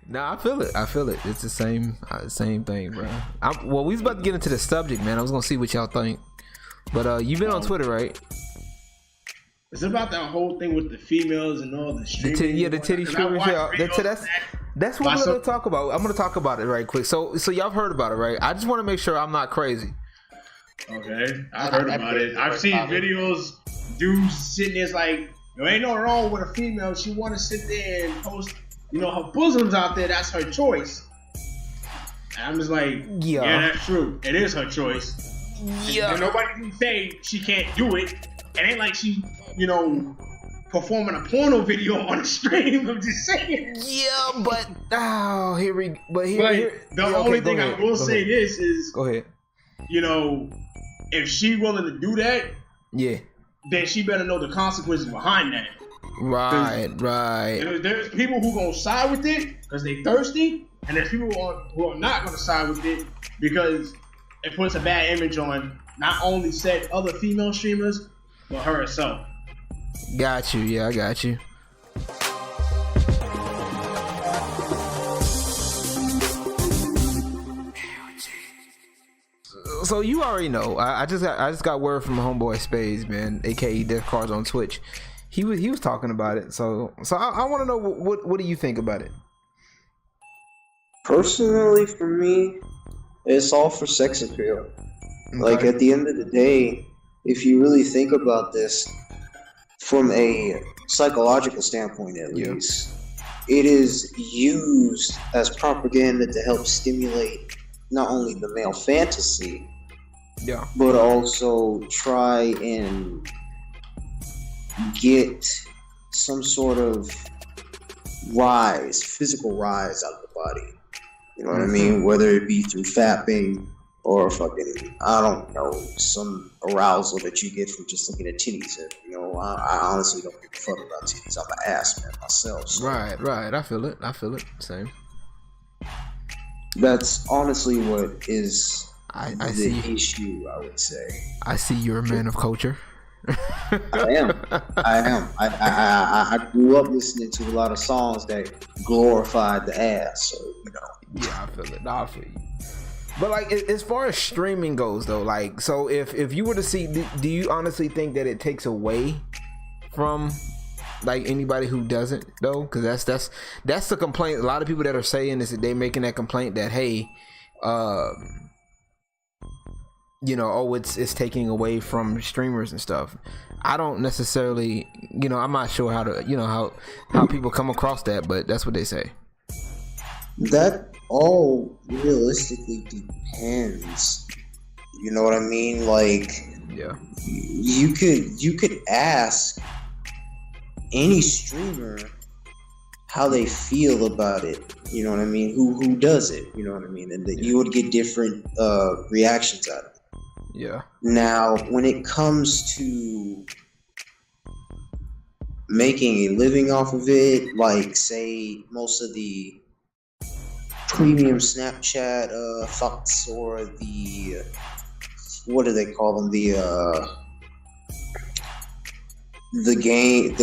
Nah, I feel it. I feel it. It's the same thing, bro. Well, we was about to get into the subject, man. I was gonna see what y'all think, but you've been on Twitter, right? It's about that whole thing with the females and all the streamers. The titty streamers. Yeah, that's what we're gonna talk about. I'm gonna talk about it right quick. So y'all have heard about it, right? I just want to make sure I'm not crazy. Okay, I've heard about it. I've seen videos. Dudes sitting there like, there ain't no wrong with a female. She want to sit there and post, her bosoms out there. That's her choice. And I'm just like, yeah, that's true. It is her choice. Yeah. And nobody can say she can't do it. It ain't like she, performing a porno video on a stream. I'm just saying. Yeah, but the only thing I will say this is, go ahead. If she willing to do that, yeah, then she better know the consequences behind that. Right. There's people who gonna side with it because they thirsty, and there's people who are not gonna side with it because it puts a bad image on not only said other female streamers, but her herself. Got you. Yeah, I got you. So you already know. I just got word from my homeboy Spades, man, aka Death Cards on Twitch. He was talking about it. So I want to know what do you think about it? Personally, for me, it's all for sex appeal. Okay. Like at the end of the day, if you really think about this from a psychological standpoint, at least, it is used as propaganda to help stimulate not only the male fantasy, but also try and get some sort of physical rise out of the body. You know what I mean? Whether it be through fapping or fucking, I don't know, some arousal that you get from just looking at titties. I honestly don't give a fuck about titties. I'm an ass man myself. So. Right. I feel it. Same. That's honestly what is I see issue, I would say. I see you're a man of culture. I am. I grew up listening to a lot of songs that glorified the ass, so Yeah, I feel it. I feel you. But like, as far as streaming goes, though, like, so if you were to see, do you honestly think that it takes away from like anybody who doesn't, though? Because that's the complaint. A lot of people that are saying is that they making that complaint that, hey, it's taking away from streamers and stuff. I don't necessarily, I'm not sure how to, how people come across that, but that's what they say. That all realistically depends. You know what I mean? Like, yeah, you could ask any streamer how they feel about it. You know what I mean? Who does it? You know what I mean? And that you would get different reactions out of it. Yeah. Now, when it comes to making a living off of it, like say most of the premium Snapchat fucks or the what do they call them? The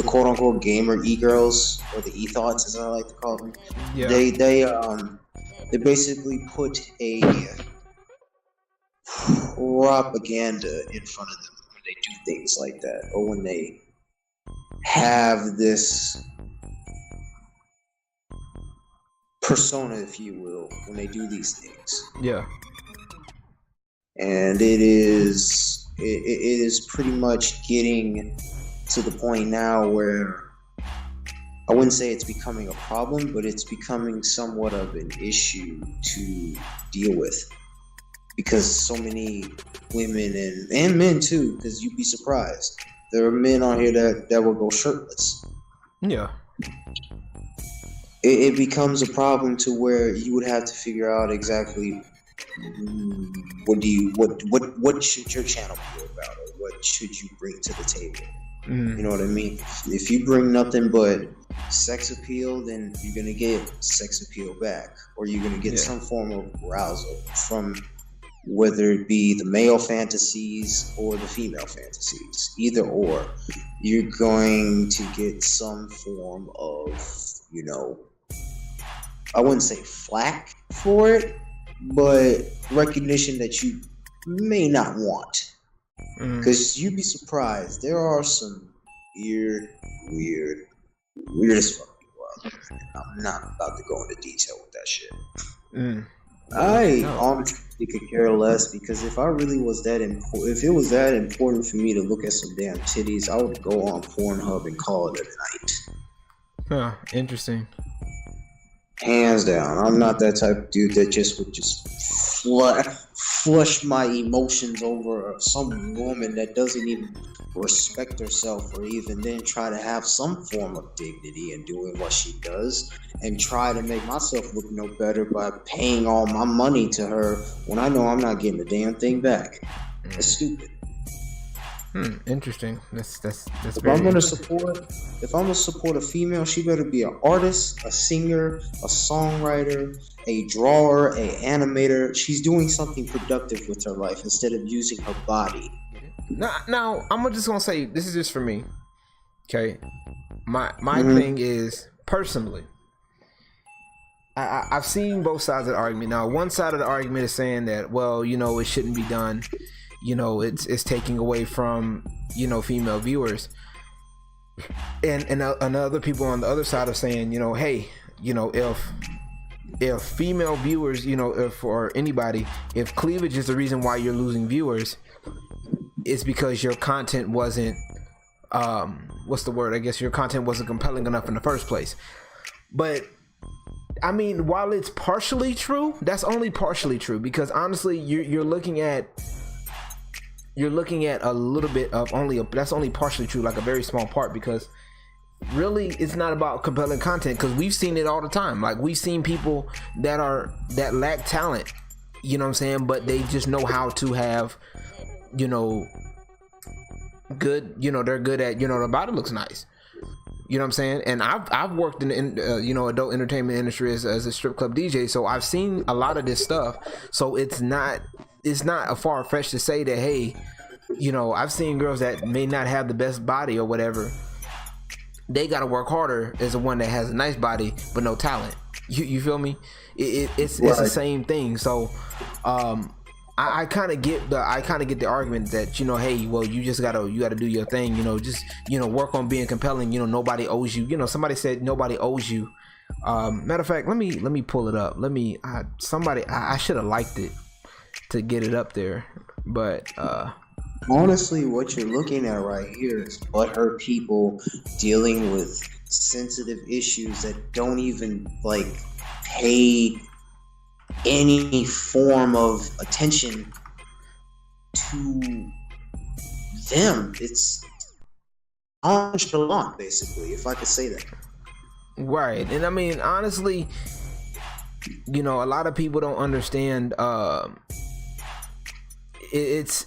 quote unquote gamer e-girls or the e-thoughts as I like to call them. Yeah. They basically put a propaganda in front of them when they do things like that, or when they have this persona, if you will, when they do these things. Yeah. And it is pretty much getting to the point now where I wouldn't say it's becoming a problem, but it's becoming somewhat of an issue to deal with. Because so many women and men too, because you'd be surprised. There are men on here that will go shirtless. Yeah. It becomes a problem to where you would have to figure out exactly what should your channel be about, or what should you bring to the table. You know what I mean? If you bring nothing but sex appeal, then you're gonna get sex appeal back, or you're gonna get some form of arousal from whether it be the male fantasies or the female fantasies. Either or, you're going to get some form of, I wouldn't say flack for it, but recognition that you may not want. Because you'd be surprised. There are some weird as fuck people out there. I'm not about to go into detail with that shit. I honestly could care less, because if I really was that important, if it was that important for me to look at some damn titties, I would go on Pornhub and call it a night. Huh, interesting. Hands down, I'm not that type of dude that just would just flush my emotions over some woman that doesn't even respect herself, or even then try to have some form of dignity in doing what she does, and try to make myself look no better by paying all my money to her when I know I'm not getting the damn thing back. That's stupid. Interesting. That's if I'm gonna support a female, she better be an artist, a singer, a songwriter, a drawer, a animator. She's doing something productive with her life instead of using her body. Now I'm just gonna say, this is just for me. Okay, my thing is, personally, I've seen both sides of the argument. Now, one side of the argument is saying that, well, it shouldn't be done. It's taking away from, female viewers. And other people on the other side are saying, hey, if female viewers, if or anybody, if cleavage is the reason why you're losing viewers, it's because your content wasn't, what's the word? I guess your content wasn't compelling enough in the first place. But I mean, while it's partially true, that's only partially true, because honestly, you're looking at a little bit of that's only partially true, like a very small part, because really it's not about compelling content, because we've seen it all the time. Like, we've seen people that lack talent, you know what I'm saying, but they just know how to have, good, they're good at, their body looks nice. You know what I'm saying? And I've worked in the adult entertainment industry as a strip club DJ, so I've seen a lot of this stuff. So it's not a far-fetched to say that, hey, I've seen girls that may not have the best body or whatever. They got to work harder as the one that has a nice body but no talent. You feel me? It's the same thing. So I kind of get the argument that, hey, well, you gotta do your thing, just work on being compelling. Nobody owes you. Somebody said nobody owes you. Matter of fact, let me pull it up. I should have liked it to get it up there, but honestly, what you're looking at right here is butthurt people dealing with sensitive issues that don't even pay any form of attention to them. It's nonchalant, basically, if I could say that. Right. And I mean, honestly, a lot of people don't understand. It's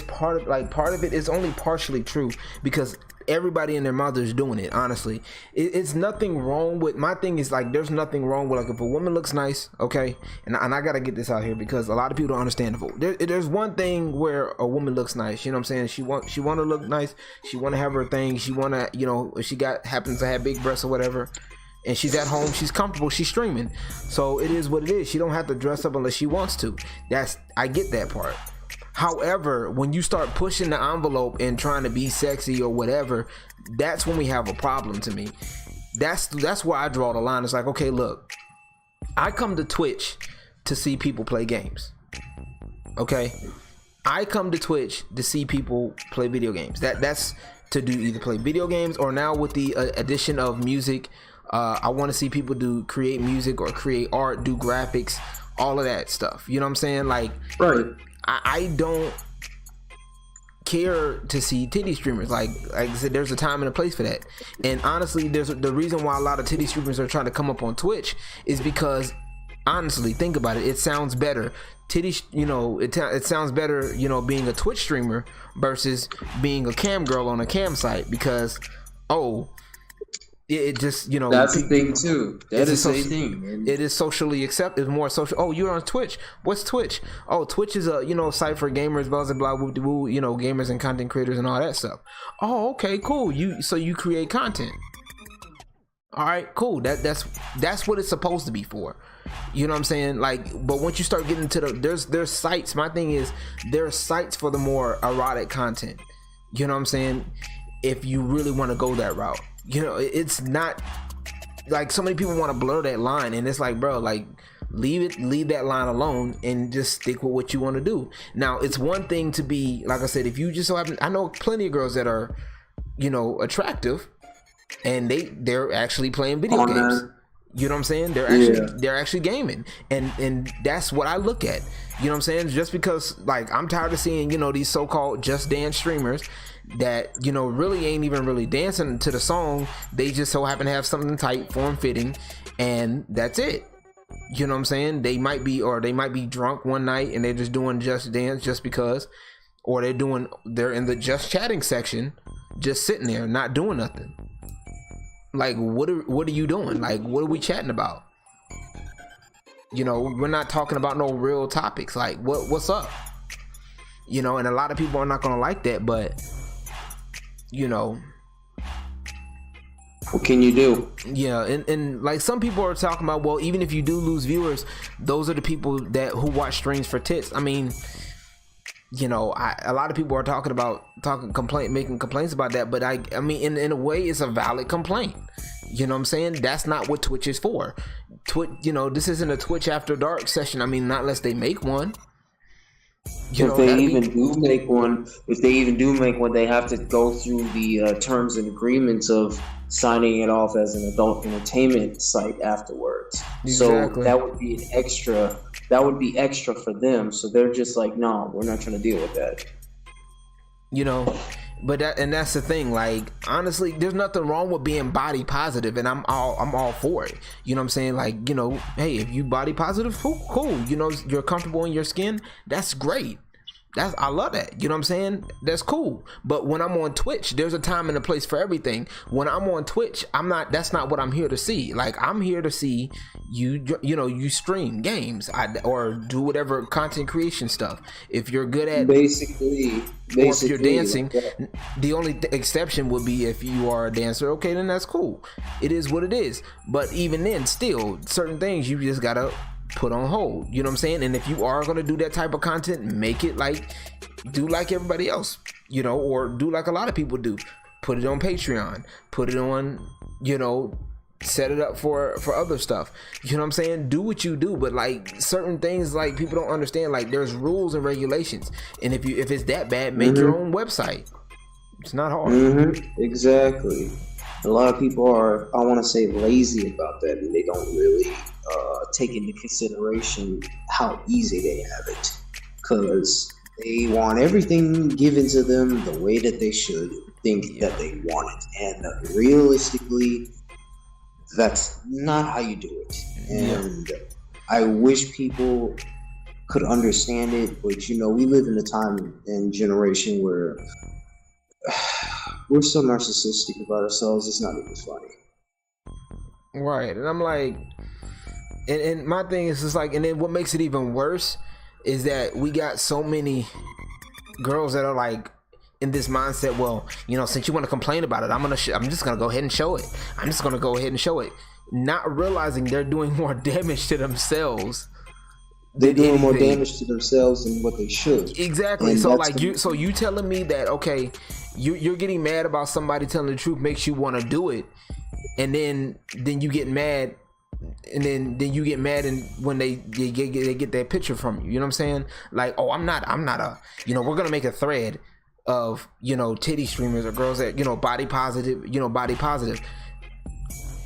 part of it is only partially true, because everybody and their mother is doing it. Honestly, it's nothing wrong with, my thing is there's nothing wrong with, if a woman looks nice, okay, and I gotta get this out here, because a lot of people don't understand there's one thing where a woman looks nice, you know what I'm saying, she want to look nice, she want to have her thing, she want to, if she happens to have big breasts or whatever, and she's at home, she's comfortable, she's streaming, so it is what it is. She don't have to dress up unless she wants to. I get that part. However, when you start pushing the envelope and trying to be sexy or whatever, that's when we have a problem to me. That's where I draw the line. It's like, okay, look, I come to Twitch to see people play games. Okay? I come to Twitch to see people play video games. That's to do either play video games, or now with the addition of music, I want to see people create music or create art, do graphics, all of that stuff. You know what I'm saying? Right. I don't care to see titty streamers. Like I said, there's a time and a place for that. And honestly, the reason why a lot of titty streamers are trying to come up on Twitch is because, honestly, think about it. It sounds better. It sounds better, being a Twitch streamer versus being a cam girl on a cam site, because, it just, that's the thing too. That is a thing. It is socially accepted. It's more social. Oh, you're on Twitch. What's Twitch? Oh, Twitch is a site for gamers, blah blah blah, gamers and content creators and all that stuff. Oh, okay, cool. So you create content. All right, cool. That's what it's supposed to be for. You know what I'm saying? Like, but once you start getting to there's sites. My thing is, there are sites for the more erotic content. You know what I'm saying? If you really want to go that route, you know, it's not like so many people want to blur that line, and it's like, bro, like leave that line alone and just stick with what you want to do. Now, it's one thing to be, like I said, if you just so happen, I know plenty of girls that are, you know, attractive, and they're actually playing video games. You know what I'm saying? They're actually gaming, and that's what I look at. You know what I'm saying? Just because, like, I'm tired of seeing, you know, these so-called Just Dance streamers that, you know, really ain't even really dancing to the song. They just so happen to have something tight, form-fitting, and that's it. You know what I'm saying? They might be drunk one night and they're just doing Just Dance just because, or they're in the just chatting section, just sitting there not doing nothing. Like, what are you doing? Like, what are we chatting about? You know, we're not talking about no real topics. Like, what's up? You know, and a lot of people are not gonna like that, but you know, what can you do? Yeah, and like some people are talking about, well, even if you do lose viewers, those are the people who watch streams for tits. I mean, you know, a lot of people are making complaints about that, but I mean, in a way, it's a valid complaint. You know what I'm saying? That's not what Twitch is for. Twitch, you know, this isn't a Twitch After Dark session. I mean, not unless they make one. If they even do make one, they have to go through the terms and agreements of signing it off as an adult entertainment site afterwards. Exactly. So that would be an extra. That would be extra for them. So they're just like, no, we're not trying to deal with that. You know, but that's the thing. Like, honestly, there's nothing wrong with being body positive, and I'm all for it. You know what I'm saying? Like, you know, hey, if you body positive, cool. You know, you're comfortable in your skin. That's great. I love that. You know what I'm saying? That's cool. But when I'm on Twitch, there's a time and a place for everything. When I'm on Twitch, that's not what I'm here to see. Like, I'm here to see you stream games or do whatever content creation stuff. If you're good at basically or if you're dancing, the only exception would be if you are a dancer. Okay, then that's cool. It is what it is. But even then, still, certain things you just gotta put on hold. You know what I'm saying? And if you are going to do that type of content, make it do like everybody else, you know, or do like a lot of people do. Put it on Patreon, put it on, you know, set it up for other stuff. You know what I'm saying? Do what you do, but like certain things, like people don't understand, like there's rules and regulations. And if it's that bad, make your own website. It's not hard. Exactly. A lot of people are, I want to say, lazy about that, and they don't really take into consideration how easy they have it, because they want everything given to them the way that they should think that they want it, and realistically, that's not how you do it. And I wish people could understand it, but you know, we live in a time and generation where we're so narcissistic about ourselves, it's not even funny. Right. And I'm like, and my thing is just like, and then what makes it even worse is that we got so many girls that are like in this mindset, well, you know, since you want to complain about it, I'm just gonna go ahead and show it. I'm just gonna go ahead and show it, not realizing they're doing more damage to themselves. They're doing more damage to themselves than what they should. Exactly. And so like you telling me that, okay, you're getting mad about somebody telling the truth makes you want to do it, and then you get mad, and then you get mad, and when they get that picture from you, you know what I'm saying? Like, oh, I'm not a, you know, we're gonna make a thread of, you know, titty streamers or girls that, you know, body positive.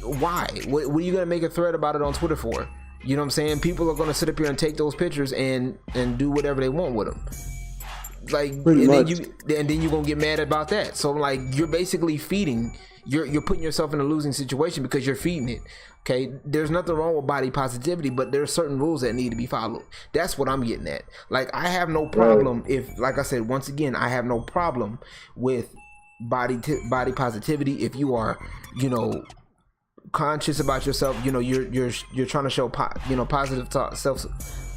Why? What are you gonna make a thread about it on Twitter for? You know what I'm saying? People are gonna sit up here and take those pictures and do whatever they want with them. Like, and then you're gonna get mad about that. So like, you're basically you're putting yourself in a losing situation because you're feeding it. Okay, there's nothing wrong with body positivity, but there are certain rules that need to be followed. That's what I'm getting at. Like, I have no problem if, like I said, once again, I have no problem with body positivity if you are, you know, conscious about yourself. You know, you're trying to show positive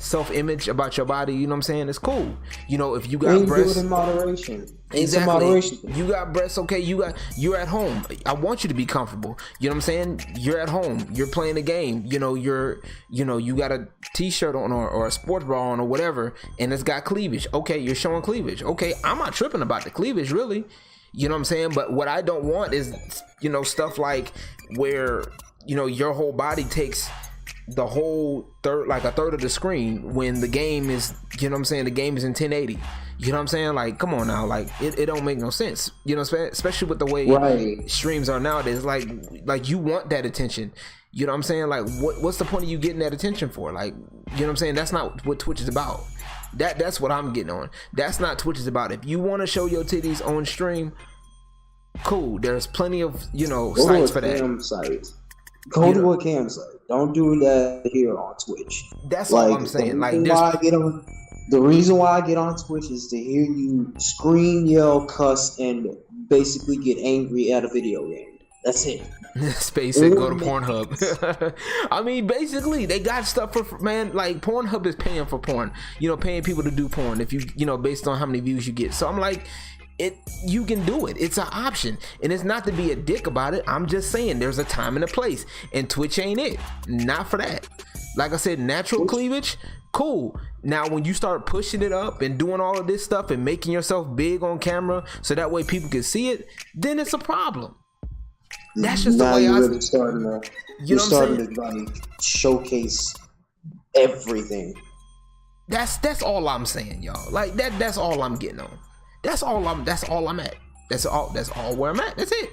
self-image about your body, you know what I'm saying, it's cool. You know, if you got breasts, do it in moderation. Exactly. Moderation. You got breasts, okay, you're at home. I want you to be comfortable. You know what I'm saying? You're at home. You're playing a game. You know, you got a t-shirt on or a sports bra on or whatever, and it's got cleavage. Okay, you're showing cleavage. Okay, I'm not tripping about the cleavage, really. You know what I'm saying? But what I don't want is, you know, stuff like where, you know, your whole body takes the whole a third of the screen when the game is, you know what I'm saying, the game is in 1080. You know what I'm saying? Like, come on now, like it don't make no sense. You know, especially with the way streams are nowadays. Like you want that attention. You know what I'm saying? Like, what's the point of you getting that attention for? Like, you know what I'm saying? That's not what Twitch is about. That's what I'm getting on. That's not Twitch is about. If you want to show your titties on stream, cool. There's plenty of, you know, sites for that. Go to a cam site. Don't do that here on Twitch. That's all I'm saying. The reason why I get on Twitch is to hear you scream, yell, cuss, and basically get angry at a video game. That's it. Space said go to Pornhub. I mean, basically, they got stuff for, man, like Pornhub is paying for porn. You know, paying people to do porn if you know, based on how many views you get. So I'm like, you can do it. It's an option, and it's not to be a dick about it. I'm just saying there's a time and a place, and Twitch ain't it. Not for that. Like I said, natural cleavage, cool. Now when you start pushing it up and doing all of this stuff and making yourself big on camera so that way people can see it, then it's a problem. That's just now the way you're really starting to, you know what I'm saying? To like showcase everything. That's all I'm saying, y'all. Like that's all I'm getting on. That's all I'm at. That's all where I'm at. That's it.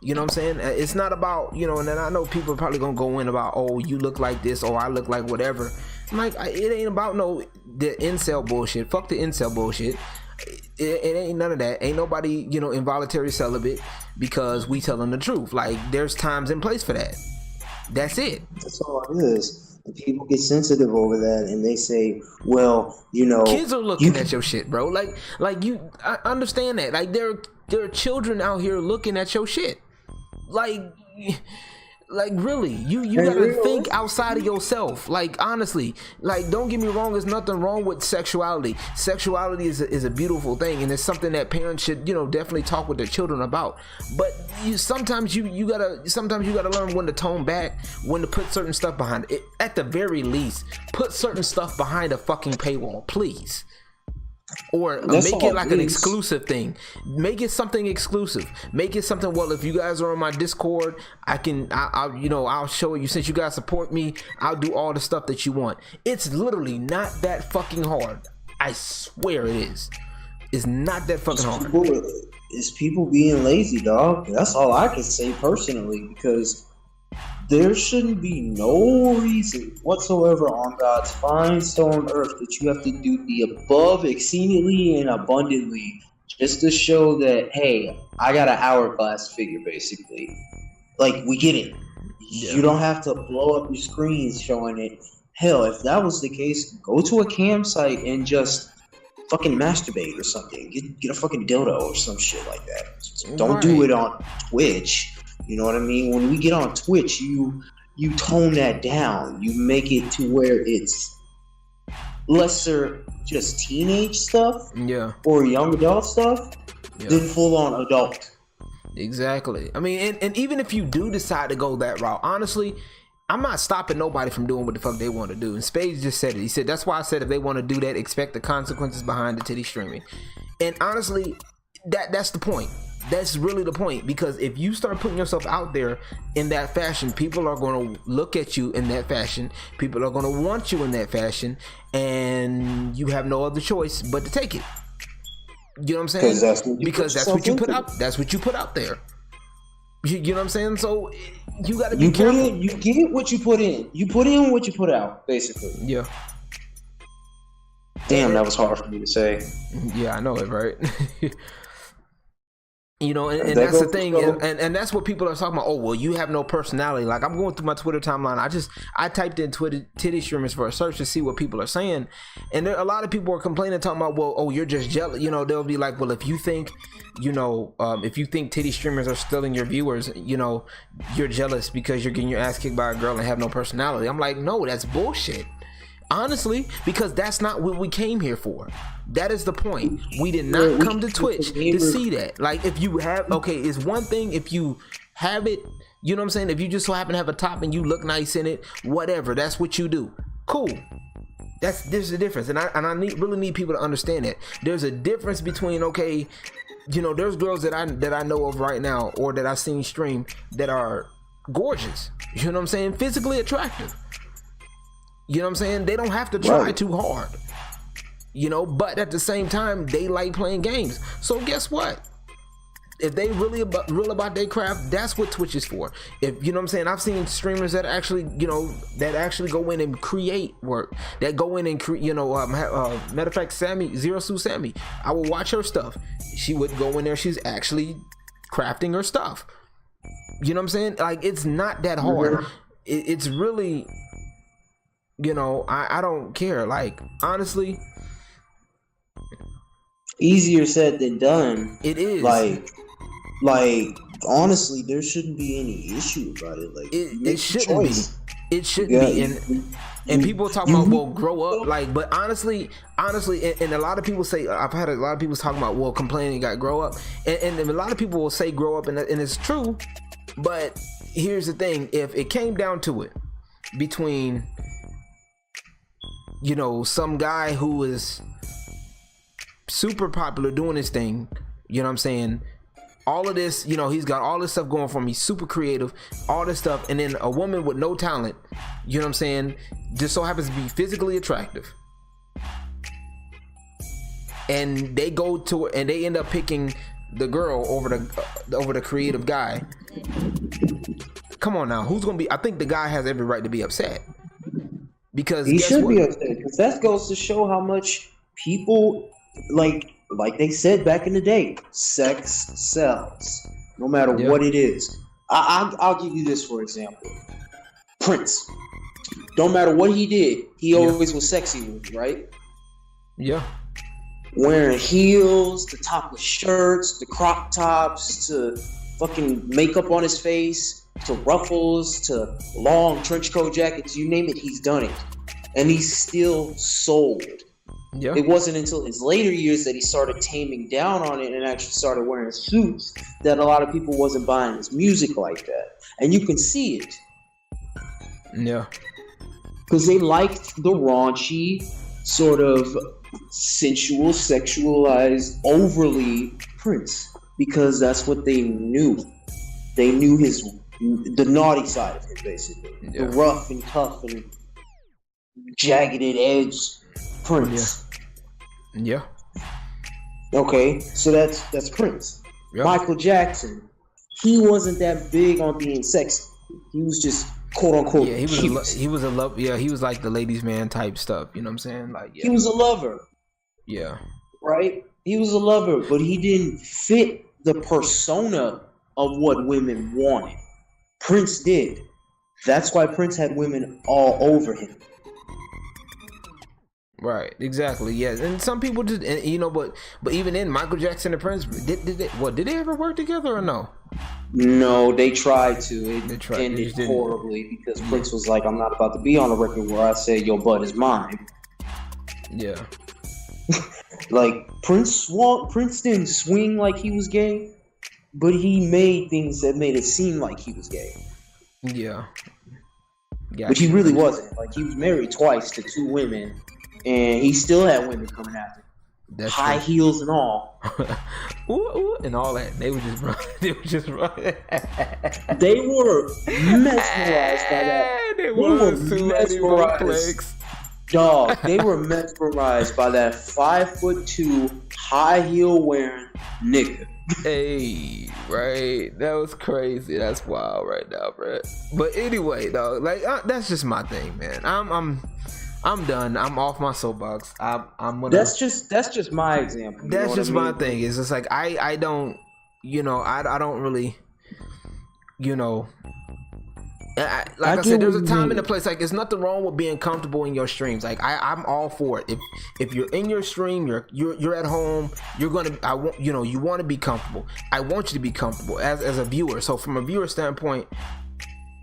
You know what I'm saying? It's not about, you know, and then I know people are probably gonna go in about, oh, you look like this or I look like whatever. I'm like, it ain't about the incel bullshit. Fuck the incel bullshit. It ain't none of that. Ain't nobody, you know, involuntary celibate because we telling the truth. Like, there's times and place for that. That's it. That's all it is. And people get sensitive over that, and they say, "Well, you know, kids are looking at your shit, bro. Like you, I understand that. Like, there are children out here looking at your shit. Like really, you gotta think outside of yourself. Like, honestly, like, don't get me wrong, there's nothing wrong with sexuality. Sexuality is a beautiful thing, and it's something that parents should, you know, definitely talk with their children about. But sometimes you gotta learn when to tone back, when to put certain stuff behind it. At the very least, put certain stuff behind a fucking paywall, please. Or make it like an exclusive thing. Make it something exclusive. Make it something, well, if you guys are on my Discord, I'll show you. Since you guys support me, I'll do all the stuff that you want. It's literally not that fucking hard. I swear it is. It's not that fucking hard. It's people being lazy, dog. That's all I can say personally, because there shouldn't be no reason whatsoever on God's fine stone earth that you have to do the above exceedingly and abundantly just to show that, hey, I got an hourglass figure, basically. Like, we get it. Yeah. You don't have to blow up your screens showing it. Hell, if that was the case, go to a campsite and just fucking masturbate or something. Get a fucking dildo or some shit like that. Don't do it on Twitch. You know what I mean? When we get on Twitch, you tone that down. You make it to where it's lesser just teenage stuff, or young adult stuff, than full on adult. Exactly. I mean, and even if you do decide to go that route, honestly, I'm not stopping nobody from doing what the fuck they want to do. And Spades just said it. He said, that's why I said if they want to do that, expect the consequences behind the titty streaming. And honestly, that's the point. That's really the point, because if you start putting yourself out there in that fashion, people are going to look at you in that fashion. People are going to want you in that fashion, and you have no other choice but to take it. You know what I'm saying? Because that's what you put out. That's what you put out there. You know what I'm saying? So you got to be careful. You get what you put in. You put in what you put out, basically. Yeah. Damn, that was hard for me to say. Yeah, I know it, right? You know, and that's the thing, and that's what people are talking about. Oh, well, you have no personality. Like, I'm going through my Twitter timeline. I typed in Titty Streamers for a search to see what people are saying, and a lot of people are complaining, talking about, well, oh, you're just jealous. You know, they'll be like, well, if you think, you know, if you think Titty Streamers are stealing your viewers, you know, you're jealous because you're getting your ass kicked by a girl and have no personality. I'm like, no, that's bullshit. Honestly, because that's not what we came here for. That is the point. We did not come to Twitch to see that. Like, if you have, okay, it's one thing if you have it, you know what I'm saying? If you just so happen to have a top and you look nice in it, whatever, that's what you do. Cool. There's a difference, and I really need people to understand that. There's a difference between, okay, you know, there's girls that I know of right now, or that I've seen stream, that are gorgeous. You know what I'm saying? Physically attractive. You know what I'm saying? They don't have to try too hard. You know, but at the same time, they like playing games. So guess what? If they real about their craft, that's what Twitch is for. If you know what I'm saying, I've seen streamers that actually, you know, that actually go in and create work, that go in and create, you know, matter of fact, Zero Suit Sammy, I would watch her stuff. She would go in there, she's actually crafting her stuff. You know what I'm saying? Like, it's not that hard. It's really, you know, I don't care. Like, honestly, easier said than done. It is. Like honestly, there shouldn't be any issue about it. Like, it shouldn't be. It shouldn't be. And people talk about, well, grow up. Like, but honestly, and a lot of people say, I've had a lot of people talking about, well, complaining, got grow up, and a lot of people will say grow up, and it's true. But here's the thing: if it came down to it, between, you know, some guy who is super popular doing his thing, you know what I'm saying, all of this, you know, he's got all this stuff going for him, he's super creative, all this stuff, and then a woman with no talent, you know what I'm saying, just so happens to be physically attractive, and they go to, and they end up picking the girl over the creative guy. Come on now, who's gonna be? I think the guy has every right to be upset, because he should be upset, because that goes to show how much people, like they said back in the day, sex sells, no matter what it is. I'll give you this for example. Prince, don't matter what he did, he always was sexy with you, right? Yeah. Wearing heels, the topless shirts, the crop tops, to fucking makeup on his face, to ruffles, to long trench coat jackets, you name it, he's done it. And he's still sold. Yeah. It wasn't until his later years that he started taming down on it and actually started wearing suits that a lot of people wasn't buying his music like that. And you can see it. Yeah. Because they liked the raunchy, sort of sensual, sexualized, overly Prince. Because that's what they knew. They knew the naughty side of him, basically. Yeah. The rough and tough and jagged edge Prince. Yeah. Okay, so that's Prince. Yep. Michael Jackson, he wasn't that big on being sexy. He was just quote unquote. Yeah, he was a love. Yeah, he was like the ladies' man type stuff. You know what I'm saying? Like, yeah. He was a lover. Yeah. Right. He was a lover, but he didn't fit the persona of what women wanted. Prince did. That's why Prince had women all over him. Right, exactly, yes, and some people just, you know, but even then, Michael Jackson and Prince, did they ever work together or no? No, they tried to. It ended horribly because Prince was like, "I'm not about to be on a record where I say your butt is mine." Yeah, like Prince didn't swing like he was gay, but he made things that made it seem like he was gay. Yeah, but he really wasn't. Like, he was married twice to 2 women. And he still had women coming after him. That's high heels and all. Ooh, and all that. They were just running. They were mesmerized by that. They were mesmerized. Dog, they were mesmerized by that 5'2" high heel wearing nigga. Hey, right? That was crazy. That's wild right now, bro. But anyway, dog, like, that's just my thing, man. I'm done. I'm off my soapbox. I'm gonna. That's just my example. That's just my thing. It's just like I don't, you know, I don't really, you know. Like I said, there's a time and a place. Like, there's nothing wrong with being comfortable in your streams. Like, I'm all for it. If you're in your stream, you're at home. You want to be comfortable. I want you to be comfortable as a viewer. So from a viewer standpoint,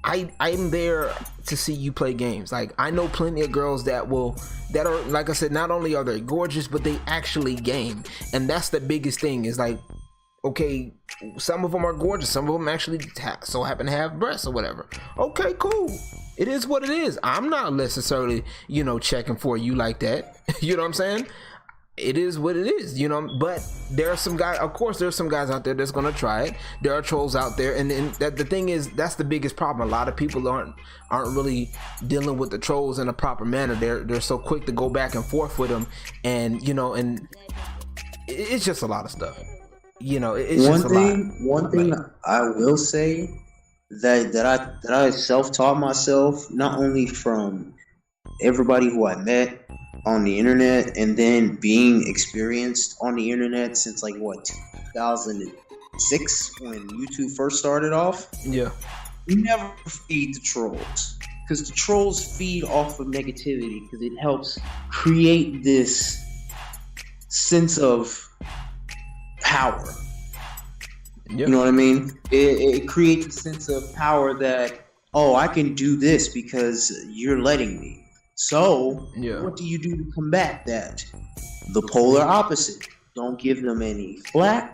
I'm there to see you play games. Like, I know plenty of girls that are, like I said, not only are they gorgeous, but they actually game. And that's the biggest thing, is like, okay, some of them are gorgeous, some of them actually so happen to have breasts or whatever. Okay, cool. It is what it is. I'm not necessarily, checking for you like that. You know what I'm saying? It is what it is, but there are some guys, of course there's some guys out there that's gonna try it. There are trolls out there, and that the thing is, that's the biggest problem. A lot of people aren't really dealing with the trolls in a proper manner. They're so quick to go back and forth with them, and and it's just a lot of stuff. It's just a lot. One thing I will say that I self-taught myself, not only from everybody who I met on the internet, and then being experienced on the internet since 2006 when YouTube first started off. Yeah, you never feed the trolls, because the trolls feed off of negativity, because it helps create this sense of power. Yep. You know what I mean? It creates a sense of power that, oh, I can do this because you're letting me. So, What do you do to combat that? The polar opposite. Don't give them any flack.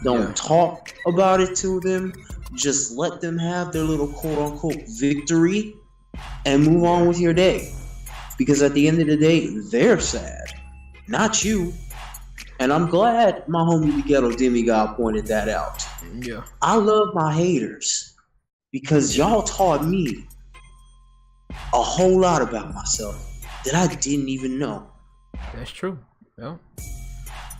Don't talk about it to them. Just let them have their little quote-unquote victory and move on with your day. Because at the end of the day, they're sad, not you. And I'm glad my homie the Ghetto Demigod pointed that out. Yeah. I love my haters because y'all taught me a whole lot about myself that I didn't even know. That's true. Well,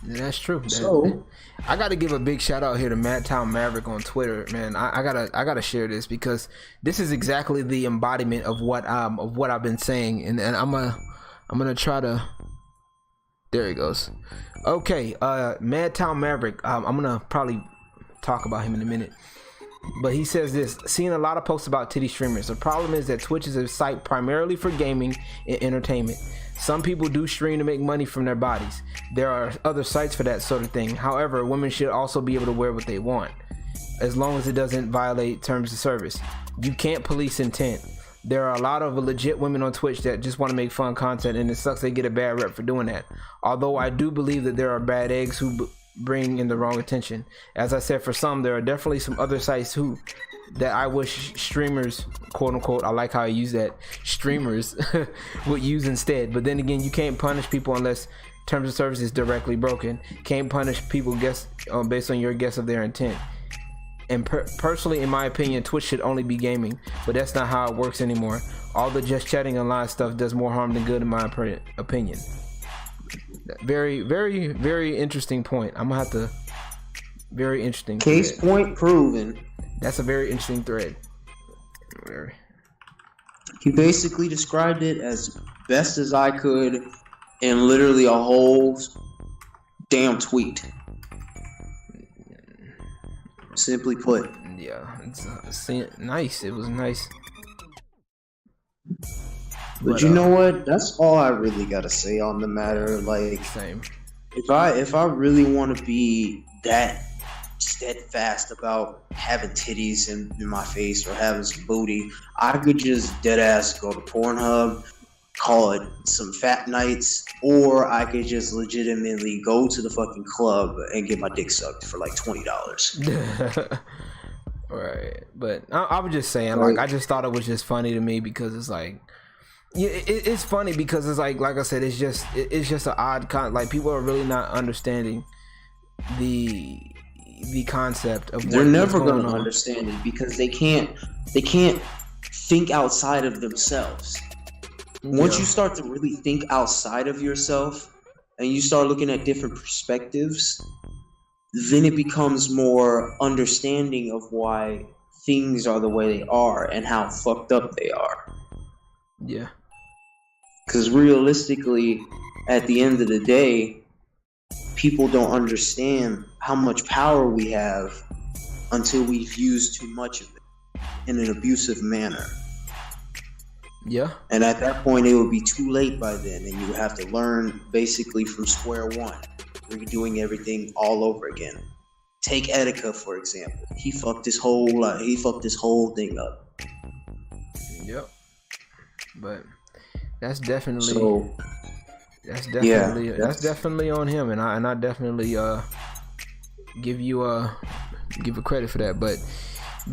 that's true. So I got to give a big shout out here to Madtown Maverick on Twitter, man. I gotta share this, because this is exactly the embodiment of what I've been saying, and I'm gonna try to. There he goes. Okay, Madtown Maverick. I'm gonna probably talk about him in a minute. But he says this: seeing a lot of posts about titty streamers. The problem is that Twitch is a site primarily for gaming and entertainment. Some people do stream to make money from their bodies. There are other sites for that sort of thing. However, women should also be able to wear what they want, as long as it doesn't violate terms of service. You can't police intent. There are a lot of legit women on Twitch that just want to make fun content, and it sucks they get a bad rep for doing that. Although I do believe that there are bad eggs who bring in the wrong attention. As I said, for some, there are definitely some other sites that I wish streamers, quote unquote, I like how I use that, streamers would use instead. But then again, you can't punish people unless terms of service is directly broken. Can't punish people based on your guess of their intent. And personally, in my opinion, Twitch should only be gaming, but that's not how it works anymore. All the just chatting online stuff does more harm than good, in my opinion. Very, very, very interesting point. I'm gonna have to. Very interesting. Case point proven. That's a very interesting thread. He basically described it as best as I could in literally a whole damn tweet. Simply put. Yeah, it's nice. It was nice. But you know what? That's all I really gotta say on the matter. Like, same. If I really want to be that steadfast about having titties in my face or having some booty, I could just dead ass go to Pornhub, call it some fat nights, or I could just legitimately go to the fucking club and get my dick sucked for like $20. Right, but I was just saying, like, I just thought it was just funny to me, because it's like, yeah, it's funny because it's like I said, it's just an odd like, people are really not understanding the concept of. They're never going to understand it because they can't think outside of themselves. Once you start to really think outside of yourself and you start looking at different perspectives, then it becomes more understanding of why things are the way they are and how fucked up they are. Yeah. Because realistically, at the end of the day, people don't understand how much power we have until we've used too much of it in an abusive manner. Yeah. And at that point, it would be too late by then, and you would have to learn basically from square one, redoing everything all over again. Take Etika, for example. He fucked this whole thing up. Yep. But that's definitely that's definitely on him, and I definitely give you credit for that. But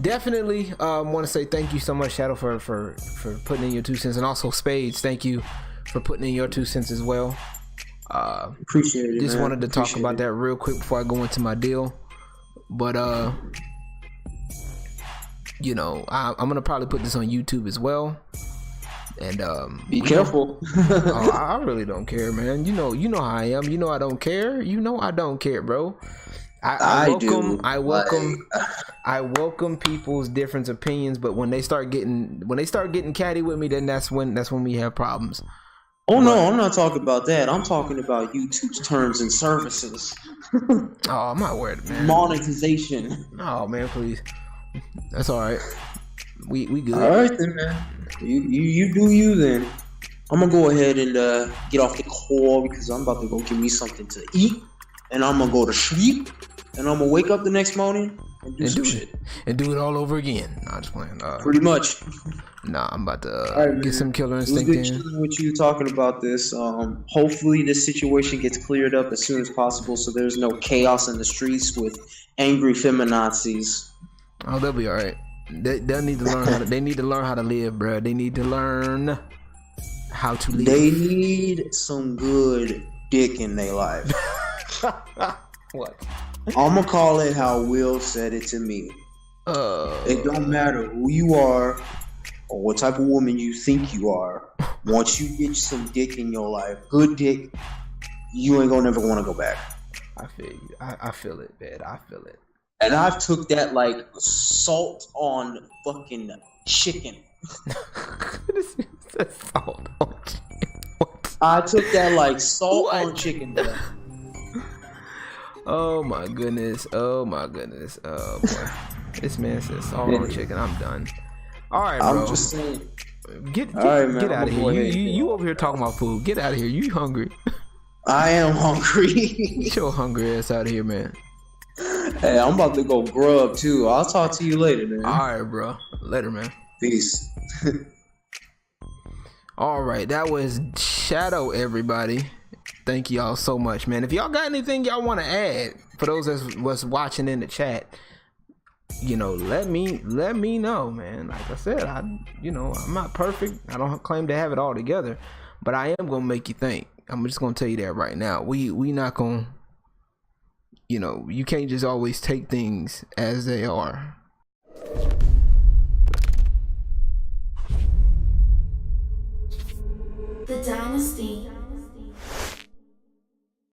definitely want to say thank you so much, Chidow, for putting in your 2 cents, and also Spades, thank you for putting in your 2 cents as well. Appreciate it. Just wanted to talk about that real quick before I go into my deal. But you know, I'm gonna probably put this on YouTube as well. And be careful. I really don't care, man. You know how I am. You know I don't care. You know I don't care, bro. I welcome people's different opinions, but when they start getting catty with me, then that's when we have problems. Oh no, I'm not talking about that. I'm talking about YouTube's terms and services. Oh, I'm not worried, man. Monetization. Oh man, please. That's all right. We good. All right then, man. You do you then. I'm gonna go ahead and get off the call because I'm about to go get me something to eat, and I'm gonna go to sleep, and I'm gonna wake up the next morning and do some shit and do it all over again. Nah, just playing. Pretty much. Nah, I'm about to get some Killer Instinct in. Chilling with you talking about this. Hopefully this situation gets cleared up as soon as possible, so there's no chaos in the streets with angry feminazis. Oh, they'll be all right. They'll need to learn they need to learn how to live, bro. They need to learn how to live. They need some good dick in their life. What? I'm gonna call it how Will said it to me. It don't matter who you are or what type of woman you think you are. Once you get some dick in your life, good dick, you ain't gonna never want to go back. I feel you. I feel it, man. I feel it. And I've took that like salt on fucking chicken. Salt on chicken. What? I took that like salt on chicken, bro. Oh my goodness. Oh my goodness. Oh boy. This man says salt on chicken. I'm done. All right, bro. I'm just saying. Get out of here. You over here talking about food. Get out of here. You hungry? I am hungry. Get your hungry ass out of here, man. Hey, I'm about to go grub too. I'll talk to you later, man. All right, bro. Later, man. Peace. All right, that was Chidow, everybody. Thank y'all so much, man. If y'all got anything y'all want to add for those that was watching in the chat, you know, let me know, man. Like I said, I'm not perfect. I don't claim to have it all together, but I am gonna make you think. I'm just gonna tell you that right now. We not gonna. You know, you can't just always take things as they are.